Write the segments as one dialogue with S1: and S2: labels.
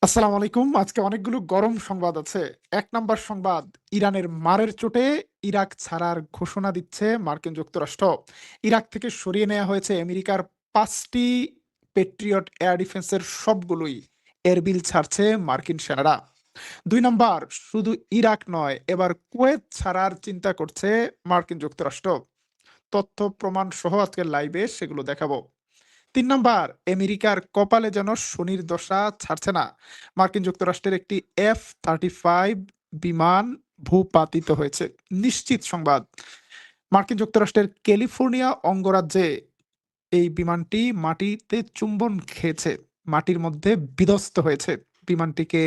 S1: আসসালামু আলাইকুম। আজকে অনেকগুলো গরম সংবাদ আছে। ১ নাম্বার সংবাদ, ইরানের মারের চোটে ইরাক ছাড়ার ঘোষণা দিচ্ছে মার্কিন যুক্তরাষ্ট্র। ইরাক থেকে সরিয়ে নেয়া হয়েছে আমেরিকার ৫ টি প্যাট্রিয়ট এয়ার ডিফেন্সের সবগুলোই। এরবিল ছাড়ছে মার্কিন সেনারা। ২ নাম্বার, শুধু ইরাক নয়, এবার কুয়েত ছাড়ার চিন্তা করছে মার্কিন যুক্তরাষ্ট্র। তথ্য প্রমাণ সহ আজকের লাইভে সেগুলো দেখাবো। ৩ নাম্বার, আমেরিকার কপালে যেন শনির দশা ছাড়ছে না। মার্কিন যুক্তরাষ্ট্রের একটি F-35 বিমান ভূপাতিত হয়েছে। নিশ্চিত সংবাদ। মার্কিন যুক্তরাষ্ট্রের ক্যালিফোর্নিয়া অঙ্গরাজ্যে এই বিমানটি মাটিতে চুম্বন খেয়েছে। মাটির মধ্যে বিধ্বস্ত হয়েছে। বিমানটিকে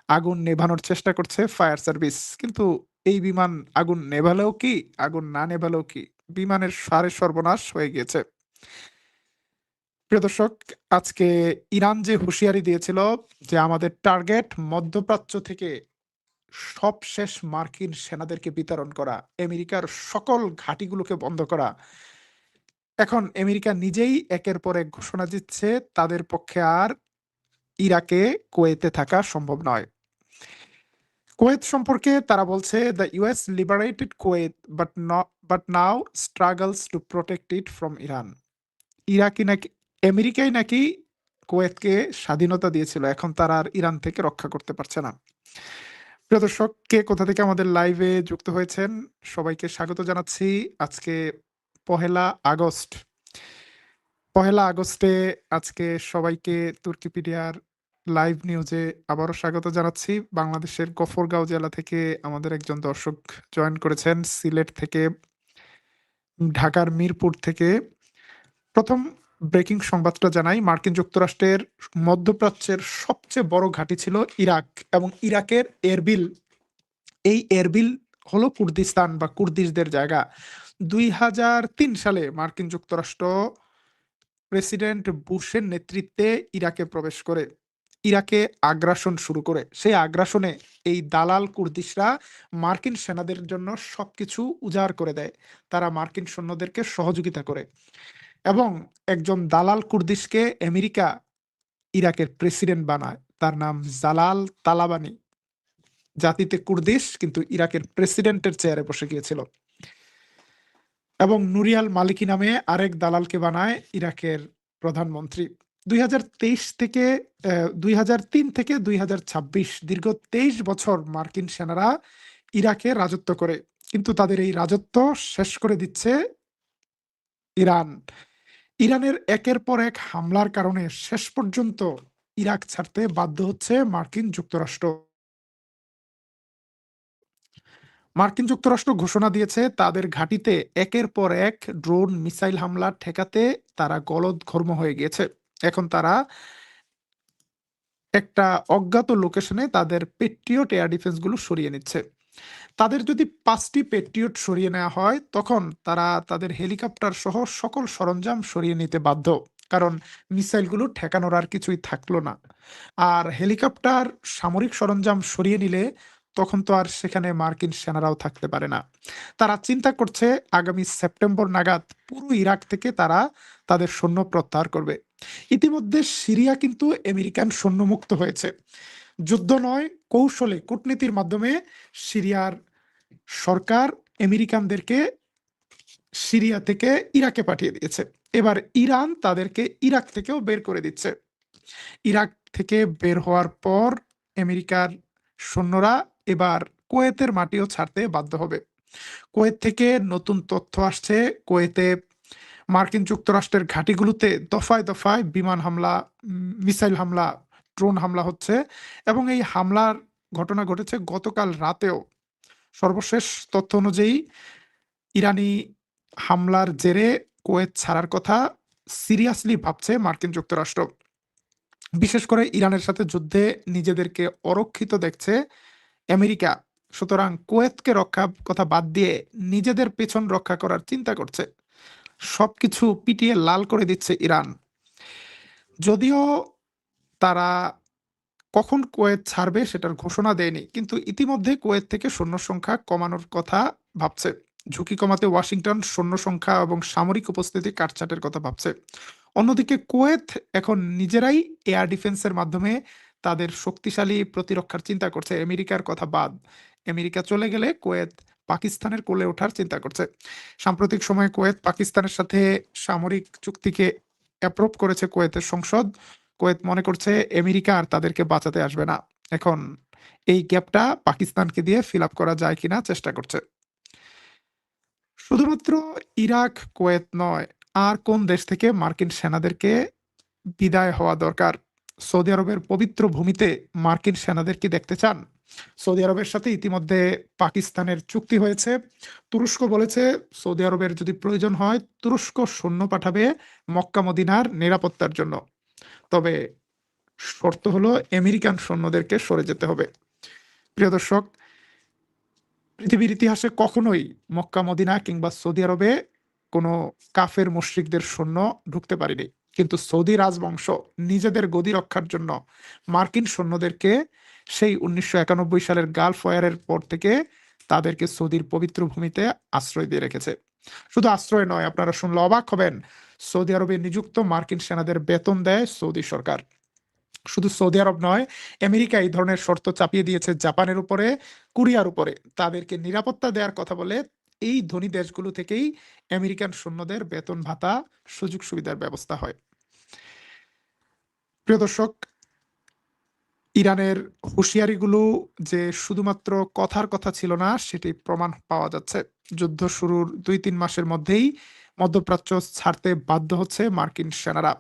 S1: আগুন নেভানোর চেষ্টা করছে ফায়ার সার্ভিস। কিন্তু এই বিমান আগুন নেভালেও কি, আগুন না নেভালেও কি? বিমানের সাড়ে সর্বনাশ হয়ে গিয়েছে। প্রিয় দর্শক, আজকে ইরান যে হুঁশিয়ারি দিয়েছিল যে আমাদের টার্গেট মধ্যপ্রাচ্য থেকে সবশেষ মার্কিন সেনাদেরকে বিতরণ করা, আমেরিকার সকল ঘাঁটিগুলোকে বন্ধ করা। এখন আমেরিকা নিজেই একের পর এক ঘোষণা দিচ্ছে তাদের পক্ষে আর ইরাকে, কুয়েতে থাকা সম্ভব নয়। কুয়েত সম্পর্কে তারা বলছে, the US liberated Kuwait but now struggles to protect it from Iran. Iraqi নাকি আমেরিকাই নাকি কুয়েতকে স্বাধীনতা দিয়েছিল। এখন তারা আর ইরান থেকে রক্ষা করতে পারছে না। প্রিয় দর্শক, কে কোথা থেকে আমাদের লাইভে যুক্ত হয়েছেন, সবাইকে স্বাগত জানাচ্ছি। আজকে পহেলা আগস্ট। পহেলা আগস্টে আজকে সবাইকে তুর্কিপিডিয়ার লাইভ নিউজে আবারও স্বাগত জানাচ্ছি। বাংলাদেশের গফরগাঁও জেলা থেকে আমাদের একজন দর্শক জয়েন করেছেন, সিলেট থেকে, ঢাকার মিরপুর থেকে। প্রথম ব্রেকিং সংবাদটা জানাই, মার্কিন যুক্তরাষ্ট্রের মধ্যপ্রাচ্যের সবচেয়ে বড় ঘাঁটি ছিল ইরাক, এবং ইরাকের এরবিল, এই এরবিল হলো কুর্দিস্তান বা কুর্দিশদের জায়গা। ২০০৩ সালে মার্কিন যুক্তরাষ্ট্র প্রেসিডেন্ট বুশের নেতৃত্বে ইরাকে প্রবেশ করে, ইরাকে আগ্রাসন শুরু করে। সেই আগ্রাসনে এই দালাল কুর্দিশরা মার্কিন সেনাদের জন্য সবকিছু উজাড় করে দেয়। তারা মার্কিন সৈন্যদেরকে সহযোগিতা করে, এবং একজন দালাল কুর্দিশকে আমেরিকা ইরাকের প্রেসিডেন্ট বানায়। তার নাম জালাল তালাবানি। জাতিতে কুর্দিশ, কিন্তু ইরাকের প্রেসিডেন্টের চেয়ারে বসে গিয়েছিল। এবং নুরিয়াল মালিকি নামে আরেক দালালকে বানায় ইরাকের প্রধানমন্ত্রী। ২০২৩ থেকে ২০০৩ থেকে ২০২৬, দীর্ঘ ২৩ বছর মার্কিন সেনারা ইরাকে রাজত্ব করে, কিন্তু তাদের এই রাজত্ব শেষ করে দিচ্ছে ইরান। ইরানের একের পর এক হামলার কারণে শেষ পর্যন্ত ইরাক ছাড়তে বাধ্য হচ্ছে মার্কিন যুক্তরাষ্ট্র। মার্কিন যুক্তরাষ্ট্র ঘোষণা দিয়েছে তাদের ঘাঁটিতে একের পর এক ড্রোন মিসাইল হামলা ঠেকাতে তারা গলদঘর্ম হয়ে গিয়েছে। এখন তারা একটা অজ্ঞাত লোকেশনে তাদের পেট্রিয়ট এয়ার ডিফেন্স গুলো সরিয়ে নিচ্ছে। তাদের যদি ৫টি পেট্রিয়ট সরিয়ে নেওয়া হয়, তখন তারা তাদের হেলিকপ্টার সহ সকল সরঞ্জাম সরিয়ে নিতে বাধ্য। কারণ মিসাইলগুলো ঠেকানোর আর কিছুই থাকলো না। আর হেলিকপ্টার, সামরিক সরঞ্জাম সরিয়ে নিলে তখন তো আর সেখানে মার্কিন সেনারাও থাকতে পারে না। তারা চিন্তা করছে আগামী সেপ্টেম্বর নাগাদ পুরো ইরাক থেকে তারা তাদের সৈন্য প্রত্যাহার করবে। ইতিমধ্যে সিরিয়া কিন্তু আমেরিকান সৈন্যমুক্ত হয়েছে। যুদ্ধ নয়, কৌশলে, কূটনীতির মাধ্যমে সিরিয়ার সরকার আমেরিকানদেরকে সিরিয়া থেকে ইরাকে পাঠিয়ে দিয়েছে। এবার ইরান তাদেরকে ইরাক থেকেও বের করে দিচ্ছে। ইরাক থেকে বের হওয়ার পর আমেরিকার সৈন্যরা এবার কুয়েতের মাটিও ছাড়তে বাধ্য হবে। কুয়েত থেকে নতুন তথ্য আসছে, কুয়েতে মার্কিন যুক্তরাষ্ট্রের ঘাঁটিগুলোতে দফায় দফায় বিমান হামলা, মিসাইল হামলা, ড্রোন হামলা হচ্ছে, এবং এই হামলার ঘটনা ঘটেছে গতকাল রাতেও। সর্বশেষ তথ্য অনুযায়ী ইরানি হামলার জেরে কুয়েত ছাড়ার কথা সিরিয়াসলি ভাবছে মার্কিন যুক্তরাষ্ট্র। বিশেষ করে ইরানের সাথে যুদ্ধে নিজেদেরকে অরক্ষিত দেখছে আমেরিকা। সুতরাং কুয়েতকে রক্ষার কথা বাদ দিয়ে নিজেদের পেছন রক্ষা করার চিন্তা করছে। সবকিছু পিটিয়ে লাল করে দিচ্ছে ইরান। যদিও তারা কখন কুয়েত ছাড়বে সেটার ঘোষণা দেয়নি, কিন্তু ইতিমধ্যে কুয়েত থেকে সৈন্য সংখ্যা কমানোর কথা ভাবছে। ঝুঁকি কমাতে ওয়াশিংটন সৈন্য সংখ্যা এবং সামরিক উপস্থিতি কাটছাঁটের কথা ভাবছে। অন্যদিকে কুয়েত এখন নিজেরাই এয়ার ডিফেন্সের মাধ্যমে তাদের শক্তিশালী প্রতিরক্ষার চিন্তা করছে। আমেরিকার কথা বাদ। আমেরিকা চলে গেলে কুয়েত পাকিস্তানের কোলে ওঠার চিন্তা করছে। সাম্প্রতিক সময়ে কুয়েত পাকিস্তানের সাথে সামরিক চুক্তিকে অ্যাপ্রুভ করেছে কুয়েতের সংসদ। কুয়েত মনে করছে আমেরিকা আর তাদেরকে বাঁচাতে আসবে না। এখন এই গ্যাপটা পাকিস্তানকে দিয়ে ফিল আপ করা যায় কিনা চেষ্টা করছে। শুধুমাত্র ইরাক, কুয়েত নয়, আর কোন দেশ থেকে মার্কিন সেনাদেরকে বিদায় হওয়া দরকার? সৌদি আরবের পবিত্র ভূমিতে মার্কিন সেনাদের কি দেখতে চান? সৌদি আরবের সাথে ইতিমধ্যে পাকিস্তানের চুক্তি হয়েছে। তুরস্ক বলেছে সৌদি আরবের যদি প্রয়োজন হয় তুরস্ক সৈন্য পাঠাবে মক্কা মদিনার নিরাপত্তার জন্য। তবে শর্ত হলো আমেরিকান সৈন্যদেরকে সরে যেতে হবে। প্রিয় দর্শক, পৃথিবীর ইতিহাসে কখনোই মক্কা মদিনা কিংবা সৌদি আরবে কোনো কাফের মুশরিকদের সৈন্য ঢুকতে পারেনি, কিন্তু সৌদি রাজবংশ নিজেদের গদি রক্ষার জন্য মার্কিন সৈন্যদেরকে সেই 1991 সালের গালফ ওয়ারের পর থেকে তাদেরকে সৌদির পবিত্র ভূমিতে আশ্রয় দিয়ে রেখেছে। শুধু আশ্রয় নয়, আপনারা শুনলে অবাক হবেন, সৌদি আরবে নিযুক্ত মার্কিন সেনাদের বেতন দেয় সৌদি সরকার। শুধু সৌদি আরব নয়, আমেরিকা এই ধরনের শর্ত চাপিয়ে দিয়েছে জাপানের উপরে, কোরিয়ার উপরে। তাদেরকে নিরাপত্তা দেওয়ার কথা বলে এই ধনী দেশগুলো থেকেই আমেরিকান সৈন্যদের বেতন ভাতা, সুযোগ সুবিধার ব্যবস্থা হয়। প্রিয় দর্শক, ইরানের হুঁশিয়ারিগুলো যে শুধুমাত্র কথার কথা ছিল না, সেটি প্রমাণ পাওয়া যাচ্ছে। যুদ্ধ শুরুর 2-3 মাসের মধ্যেই মধ্যপ্রাচ্য ছাড়তে বাধ্য হচ্ছে মার্কিন সেনারা।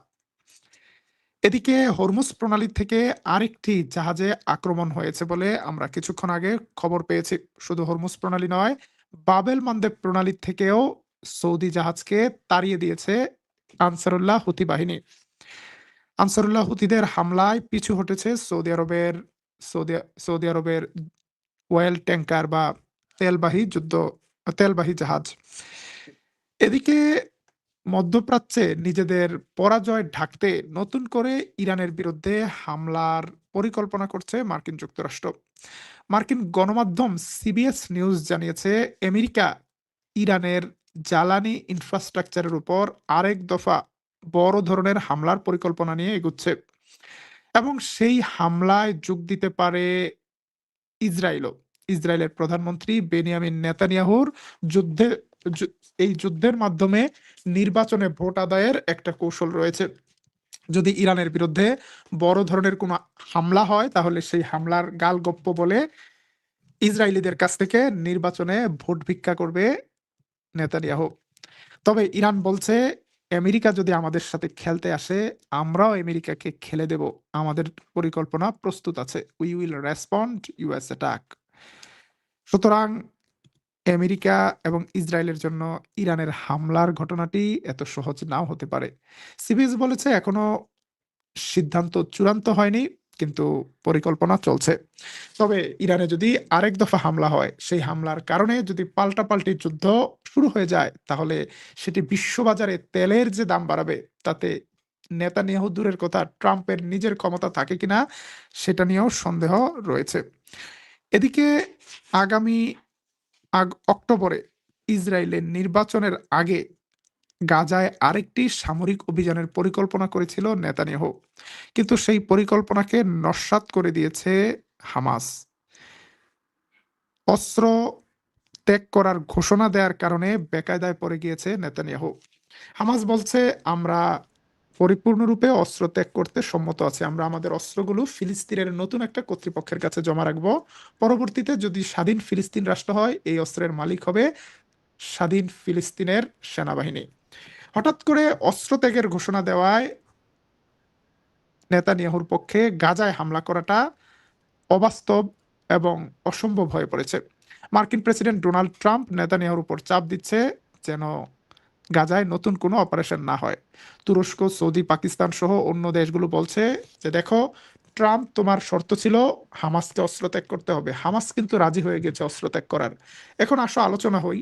S1: এদিকে হরমুজ প্রণালী থেকে আরেকটি জাহাজে আক্রমণ হয়েছে বলে আমরা কিছুক্ষণ আগে খবর পেয়েছি। শুধু হরমুজ প্রণালী নয়, বাবেল মানদেব প্রণালী থেকেও সৌদি জাহাজকে তাড়িয়ে দিয়েছে আনসারুল্লাহ হুতি বাহিনী। আনসারুল্লাহ হুতিদের হামলায় পিছু হটেছে সৌদি সৌদি আরবের ওয়েল ট্যাঙ্কার বা তেলবাহী জাহাজ। এদিকে মধ্যপ্রাচ্যে নিজেদের পরাজয় ঢাকতে নতুন করে ইরানের বিরুদ্ধে হামলার পরিকল্পনা করছে মার্কিন যুক্তরাষ্ট্র। মার্কিন গণমাধ্যম সিবিএস নিউজ জানিয়েছে আমেরিকা ইরানের জ্বালানি ইনফ্রাস্ট্রাকচারের উপর আরেক দফা বড় ধরনের হামলার পরিকল্পনা নিয়ে এগুচ্ছে এবং সেই হামলায় যোগ দিতে পারে ইসরায়েলও। ইসরায়েলের প্রধানমন্ত্রী বেনিয়ামিন নেতানিয়াহুর যুদ্ধে যু এই যুদ্ধের মাধ্যমে নির্বাচনে ভোট আদায়ের একটা কৌশল রয়েছে। যদি ইরানের বিরুদ্ধে বড় ধরনের কোনো হামলা হয়, তাহলে সেই হামলার গালগপ্প বলে ইসরায়েলিদের কাছ থেকে নির্বাচনে ভোট ভিক্ষা করবে নেতানিয়াহু। তবে ইরান বলছে, আমেরিকা যদি আমাদের সাথে খেলতে আসে, আমরাও আমেরিকাকে খেলে দেব। আমাদের পরিকল্পনা প্রস্তুত আছে। We will respond US attack. সুতরাং আমেরিকা এবং ইসরায়েলের জন্য ইরানের হামলার ঘটনাটি এত সহজ নাও হতে পারে। সিবিএস বলেছে এখনো সিদ্ধান্ত চূড়ান্ত হয়নি, কিন্তু পরিকল্পনা চলছে। তবে ইরানে যদি আরেক দফা হামলা হয়, সেই হামলার কারণে যদি পাল্টাপাল্টি যুদ্ধ শুরু হয়ে যায়, তাহলে সেটি বিশ্ববাজারে তেলের যে দাম বাড়াবে, তাতে নেতানিয়াহু দূরের কথা, ট্রাম্পের নিজের ক্ষমতা থাকে কিনা সেটা নিয়েও সন্দেহ রয়েছে। এদিকে আগামী অক্টোবরে ইসরায়েলের নির্বাচনের আগে গাজায় আরেকটি সামরিক অভিযানের পরিকল্পনা করেছিল নেতানিয়াহু, কিন্তু সেই পরিকল্পনাকে নস্যাৎ করে দিয়েছে হামাস। অস্ত্র ত্যাগ করার ঘোষণা দেওয়ার কারণে বেকায়দায় পড়ে গিয়েছে নেতানিয়াহু। হামাস বলছে, আমরা পরিপূর্ণরূপে অস্ত্র ত্যাগ করতে সম্মত আছে। আমরা আমাদের অস্ত্রগুলো ফিলিস্তিনের নতুন একটা কর্তৃপক্ষের কাছে জমা রাখবো। পরবর্তীতে যদি স্বাধীন ফিলিস্তিন রাষ্ট্র হয়, এই অস্ত্রের মালিক হবে স্বাধীন ফিলিস্তিনের সেনাবাহিনী। হঠাৎ করে অস্ত্র ত্যাগের ঘোষণা দেওয়ায় নেতানিয়াহুর পক্ষে গাজায় হামলা করাটা অবাস্তব এবং অসম্ভব হয়ে পড়েছে। মার্কিন প্রেসিডেন্ট ডোনাল্ড ট্রাম্প নেতানিয়াহুর উপর চাপ দিচ্ছে যেন গাজায় নতুন কোনো অপারেশন না হয়। তুরস্ক, সৌদি, পাকিস্তান সহ অন্য দেশগুলো বলছে যে, দেখো ট্রাম্প, তোমার শর্ত ছিল হামাসকে অস্ত্র ত্যাগ করতে হবে। হামাস কিন্তু রাজি হয়ে গেছে অস্ত্র ত্যাগ করার। এখন আসো আলোচনা হই।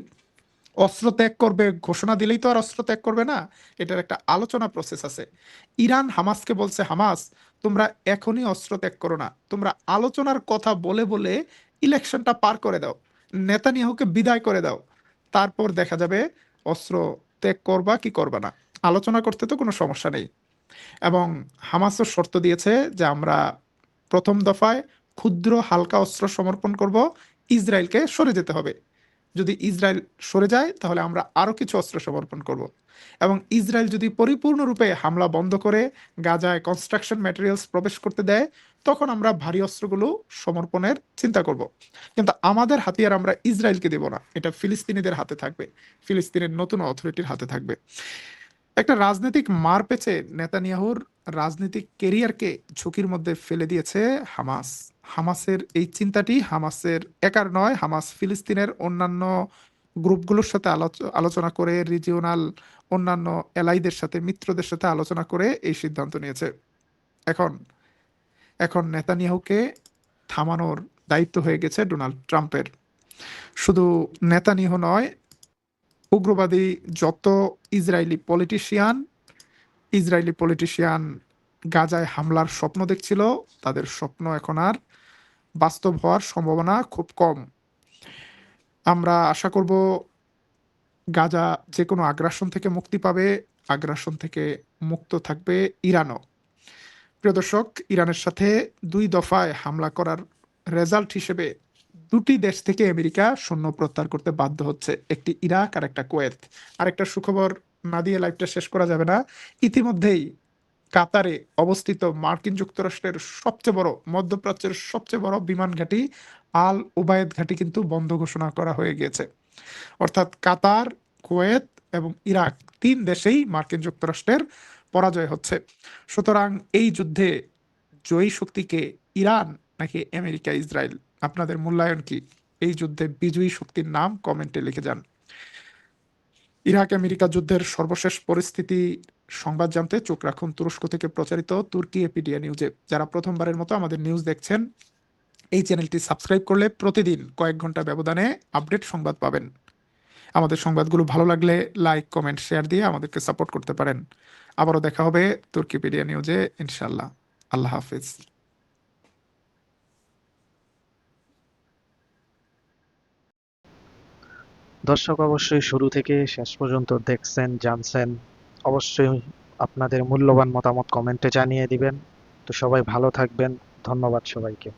S1: অস্ত্র ত্যাগ করবে ঘোষণা দিলেই তো আর অস্ত্র ত্যাগ করবে না। এটার একটা আলোচনা প্রসেস আছে। ইরান হামাসকে বলছে, হামাস তোমরা এখনই অস্ত্র ত্যাগ করো না, তোমরা আলোচনার কথা বলে বলে ইলেকশনটা পার করে দাও, নেতানিয়াহুকে বিদায় করে দাও, তারপর দেখা যাবে অস্ত্র ত্যাগ করবা কি করবা না। আলোচনা করতে তো কোনো সমস্যা নেই। এবং হামাসও শর্ত দিয়েছে যে আমরা প্রথম দফায় ক্ষুদ্র হালকা অস্ত্র সমর্পণ করব, ইসরায়েলকে সরে যেতে হবে। যদি ইসরায়েল সরে যায় তাহলে আমরা আরো কিছু অস্ত্র সমর্পণ করব, এবং ইসরায়েল যদি পরিপূর্ণরূপে হামলা বন্ধ করে গাজায় কনস্ট্রাকশন ম্যাটেরিয়ালস প্রবেশ করতে দেয়, তখন আমরা ভারী অস্ত্রগুলো সমর্পণের চিন্তা করব। কিন্তু আমাদের হাতিয়ার আমরা ইসরায়েলকে দেব না, এটা ফিলিস্তিনিদের হাতে থাকবে, ফিলিস্তিনের নতুন অথরিটির হাতে থাকবে। একটা রাজনৈতিক মার পেচে নেতানিয়াহুর রাজনৈতিক কেরিয়ারকে ঝুঁকির মধ্যে ফেলে দিয়েছে হামাস। হামাসের এই চিন্তাটি হামাসের একার নয়, হামাস ফিলিস্তিনের অন্যান্য গ্রুপগুলোর সাথে আলোচনা করে, রিজিওনাল অন্যান্য এলাইদের সাথে, মিত্রদের সাথে আলোচনা করে এই সিদ্ধান্ত নিয়েছে। এখন এখন নেতানিয়াহুকে থামানোর দায়িত্ব হয়ে গেছে ডোনাল্ড ট্রাম্পের। শুধু নেতানিয়াহু নয়, উগ্রবাদী যত ইসরায়েলি পলিটিশিয়ান গাজায় হামলার স্বপ্ন দেখছিল, তাদের স্বপ্ন এখন আর বাস্তব হওয়ার সম্ভাবনা খুব কম। আমরা আশা করব গাজা যে কোনো আগ্রাসন থেকে মুক্তি পাবে, আগ্রাসন থেকে মুক্ত থাকবে ইরানও। প্রিয় দর্শক, ইরানের সাথে 2 দফায় হামলা করার রেজাল্ট হিসেবে দুটি দেশ থেকে আমেরিকা সৈন্য প্রত্যাহার করতে বাধ্য হচ্ছে, একটি ইরাক আর একটা কুয়েত। আরেকটা সুখবর না দিয়ে লাইভটা শেষ করা যাবে না। ইতিমধ্যেই কাতারে অবস্থিত মার্কিন যুক্তরাষ্ট্রের সবচেয়ে বড়, মধ্যপ্রাচ্যের সবচেয়ে বড় বিমান ঘাঁটি আল উবায়েদ ঘাঁটি কিন্তু বন্ধ ঘোষণা করা হয়ে গিয়েছে। অর্থাৎ কাতার, কুয়েত এবং ইরাক 3 দেশেই মার্কিন যুক্তরাষ্ট্রের পরাজয় হচ্ছে। সুতরাং এই যুদ্ধে জয়ী শক্তিকে ইরান নাকি আমেরিকা, ইসরায়েল? আপনাদের মূল্যায়ন কি? এই যুদ্ধে বিজয়ী শক্তির নাম কমেন্টে লিখে যান। ইরাক আমেরিকা যুদ্ধের সর্বশেষ পরিস্থিতি সংবাদ জানতে চোখ রাখুন তুরস্ক থেকে প্রচারিত তুর্কি এপিডিয়া নিউজে। যারা প্রথমবারের মতো আমাদের নিউজ দেখছেন, এই চ্যানেলটি সাবস্ক্রাইব করলে প্রতিদিন কয়েক ঘন্টা ব্যবধানে আপডেট সংবাদ পাবেন। আমাদের সংবাদগুলো ভালো লাগলে লাইক, কমেন্ট, শেয়ার দিয়ে আমাদেরকে সাপোর্ট করতে পারেন। আবারও দেখা হবে তুর্কিপিডিয়া নিউজে, ইনশাল্লাহ। আল্লাহ হাফিজ।
S2: দর্শক অবশ্যই শুরু থেকে শেষ পর্যন্ত দেখছেন, জানছেন। অবশ্যই আপনাদের মূল্যবান মতামত কমেন্টে জানিয়ে দিবেন। তো সবাই ভালো থাকবেন। ধন্যবাদ সবাইকে।